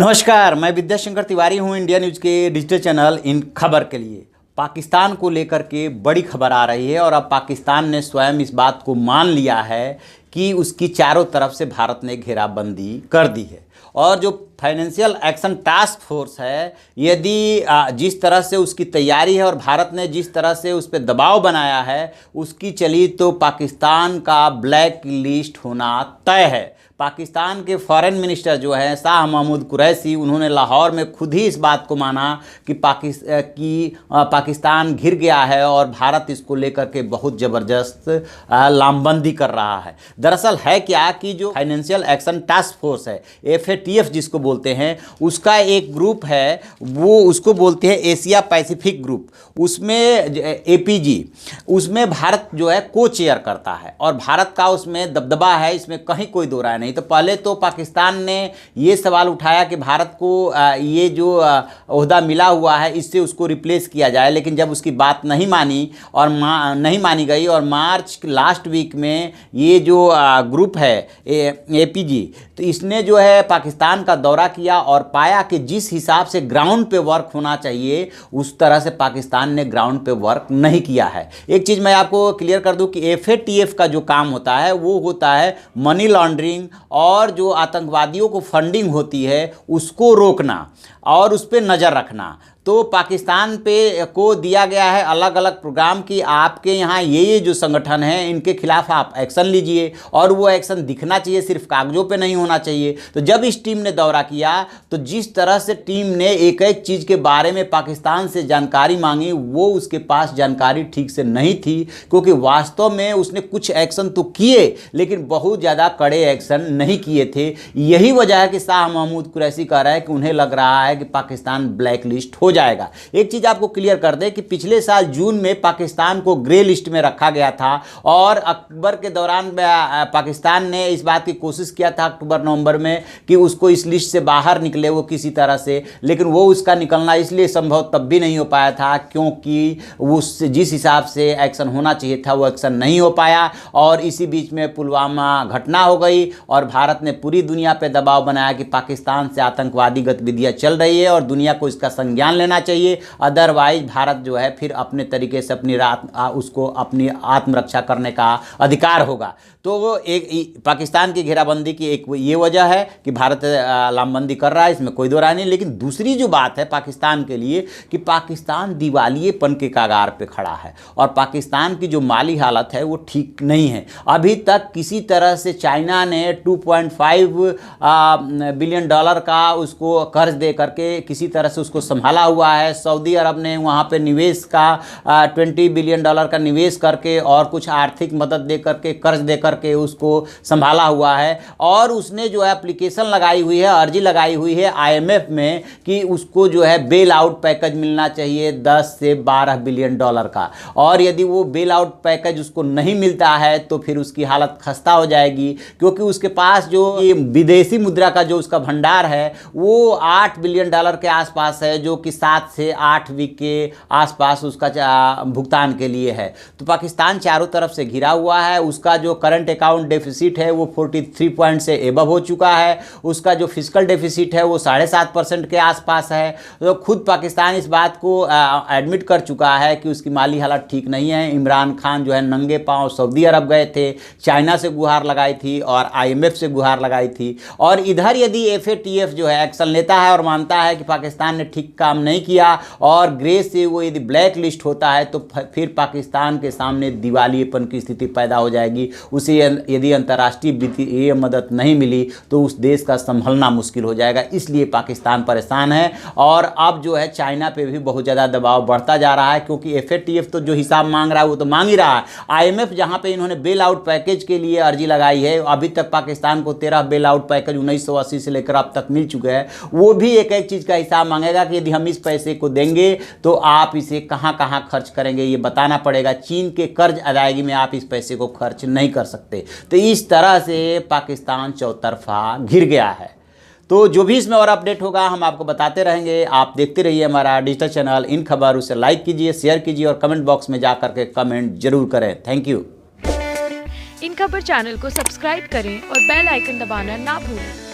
नमस्कार, मैं विद्याशंकर तिवारी हूं इंडिया न्यूज़ के डिजिटल चैनल इन खबर के लिए। पाकिस्तान को लेकर के बड़ी खबर आ रही है और अब पाकिस्तान ने स्वयं इस बात को मान लिया है कि उसकी चारों तरफ से भारत ने घेराबंदी कर दी है। और जो फाइनेंशियल एक्शन टास्क फोर्स है, यदि जिस तरह से उसकी तैयारी है और भारत ने जिस तरह से उस पर दबाव बनाया है उसकी चली तो पाकिस्तान का ब्लैक लिस्ट होना तय है। पाकिस्तान के फॉरेन मिनिस्टर जो हैं शाह महमूद कुरैशी, उन्होंने लाहौर में खुद ही इस बात को माना कि पाकिस्तान घिर गया है और भारत इसको लेकर के बहुत ज़बरदस्त लामबंदी कर रहा है। दरअसल है क्या कि जो फाइनेंशियल एक्शन टास्क फोर्स है, FATF जिसको बोलते हैं, उसका एक ग्रुप है, वो उसको बोलते हैं एशिया पैसिफिक ग्रुप। उसमें APG, उसमें भारत जो है को चेयर करता है और भारत का उसमें दबदबा है, इसमें कहीं कोई दो राय नहीं। तो पहले तो पाकिस्तान ने ये सवाल उठाया कि भारत को ये जो ओहदा मिला हुआ है इससे उसको रिप्लेस किया जाए, लेकिन जब उसकी बात नहीं मानी और नहीं मानी गई और मार्च लास्ट वीक में ये जो ग्रुप है APG, तो इसने जो है पाकिस्तान का दौरा किया और पाया कि जिस हिसाब से ग्राउंड पे वर्क होना चाहिए उस तरह से पाकिस्तान ने ग्राउंड पे वर्क नहीं किया है। एक चीज़ मैं आपको क्लियर कर दूं कि FATF का जो काम होता है वो होता है मनी लॉन्ड्रिंग और जो आतंकवादियों को फंडिंग होती है उसको रोकना और उस पर नज़र रखना। तो पाकिस्तान पे को दिया गया है अलग अलग प्रोग्राम कि आपके यहाँ ये जो संगठन हैं इनके खिलाफ आप एक्शन लीजिए और वो एक्शन दिखना चाहिए, सिर्फ कागजों पे नहीं होना चाहिए। तो जब इस टीम ने दौरा किया तो जिस तरह से टीम ने एक एक चीज़ के बारे में पाकिस्तान से जानकारी मांगी, वो उसके पास जानकारी ठीक से नहीं थी, क्योंकि वास्तव में उसने कुछ एक्शन तो किए लेकिन बहुत ज़्यादा कड़े एक्शन नहीं किए थे। यही वजह है कि शाह महमूद कुरैशी कह रहा है कि उन्हें लग रहा है कि पाकिस्तान ब्लैक लिस्ट हो जाएगा। एक चीज आपको क्लियर कर दें कि पिछले साल जून में पाकिस्तान को ग्रे लिस्ट में रखा गया था और अक्टूबर के दौरान पाकिस्तान ने इस बात की कोशिश किया था अक्टूबर नवंबर में कि उसको इस लिस्ट से बाहर निकले वो किसी तरह से, लेकिन वो उसका निकलना इसलिए संभव तब भी नहीं हो पाया था क्योंकि उससे जिस हिसाब से एक्शन होना चाहिए था वो एक्शन नहीं हो पाया। और इसी बीच में पुलवामा घटना हो गई और भारत ने पूरी दुनिया पर दबाव बनाया कि पाकिस्तान से आतंकवादी गतिविधियां चल रही है और दुनिया को इसका संज्ञान लेना चाहिए, अदरवाइज भारत जो है फिर अपने तरीके से उसको अपनी आत्मरक्षा करने का अधिकार होगा। तो वो एक पाकिस्तान की घेराबंदी की एक ये वजह है कि भारत लामबंदी कर रहा है, इसमें कोई दो राय नहीं। लेकिन दूसरी जो बात है पाकिस्तान के लिए कि पाकिस्तान दिवालियेपन के कगार पे खड़ा है और पाकिस्तान की जो माली हालत है वो ठीक नहीं है। अभी तक किसी तरह से चाइना ने $2.5 बिलियन का उसको कर्ज दे करके किसी तरह से उसको संभाला हुआ है। सऊदी अरब ने वहाँ पे निवेश का $20 बिलियन का निवेश करके और कुछ आर्थिक मदद दे करके, कर्ज दे करके उसको संभाला हुआ है। और उसने जो है एप्लीकेशन लगाई हुई है, अर्जी लगाई हुई है IMF में कि उसको जो है बेल आउट पैकेज मिलना चाहिए 10 से 12 बिलियन का। और यदि वो बेल आउट पैकेज उसको नहीं मिलता है तो फिर उसकी हालत खस्ता हो जाएगी, क्योंकि उसके पास जो ये विदेशी मुद्रा का जो उसका भंडार है वो $8 बिलियन के आसपास है, जो कि 7 से 8 वीक के आसपास उसका भुगतान के लिए है। तो पाकिस्तान चारों तरफ से घिरा हुआ है। उसका जो करंट अकाउंट डेफिसिट है वो 43 पॉइंट से एबव हो चुका है। उसका जो फिस्कल डेफिसिट है वो 7.5% के आसपास है। तो खुद पाकिस्तान इस बात को एडमिट कर चुका है कि उसकी माली हालत ठीक नहीं है। इमरान खान जो है नंगे पांव सऊदी अरब गए थे, चाइना से गुहार लगाई थी और IMF से गुहार लगाई थी। और इधर यदि FATF जो है एक्शन लेता है और मानता है कि पाकिस्तान ने ठीक काम नहीं किया और ग्रे से वो यदि ब्लैक लिस्ट होता है तो फिर पाकिस्तान के सामने दिवालियेपन की स्थिति पैदा हो जाएगी। उसे यदि अंतर्राष्ट्रीय वित्तीय मदद नहीं मिली तो उस देश का संभलना मुश्किल हो जाएगा। इसलिए पाकिस्तान परेशान है और अब जो है चाइना पे भी बहुत ज़्यादा दबाव बढ़ता जा रहा है, क्योंकि FATF तो जो हिसाब मांग रहा है वो तो मांग ही रहा है। IMF जहाँ पे इन्होंने बेल आउट पैकेज के लिए अर्जी लगाई है, अभी तक पाकिस्तान को 13 बेल आउट पैकेज 1980 से लेकर अब तक मिल चुके हैं। वो भी एक एक चीज़ का हिसाब मांगेगा कि यदि हम इस पैसे को देंगे तो आप इसे कहाँ कहाँ खर्च करेंगे ये बताना पड़ेगा। चीन के कर्ज अदायगी में आप इस पैसे को खर्च नहीं कर सकते। तो इस तरह से पाकिस्तान चौतरफा घिर गया है। तो जो भी इसमें और अपडेट होगा हम आपको बताते रहेंगे। आप देखते रहिए हमारा डिजिटल चैनल इन खबर। उसे लाइक कीजिए, शेयर कीजिए और कमेंट बॉक्स में जा करके कमेंट जरूर करें। Thank you. इन खबर चैनल को सब्सक्राइब करें और बेल आइकन दबाना ना भूलें।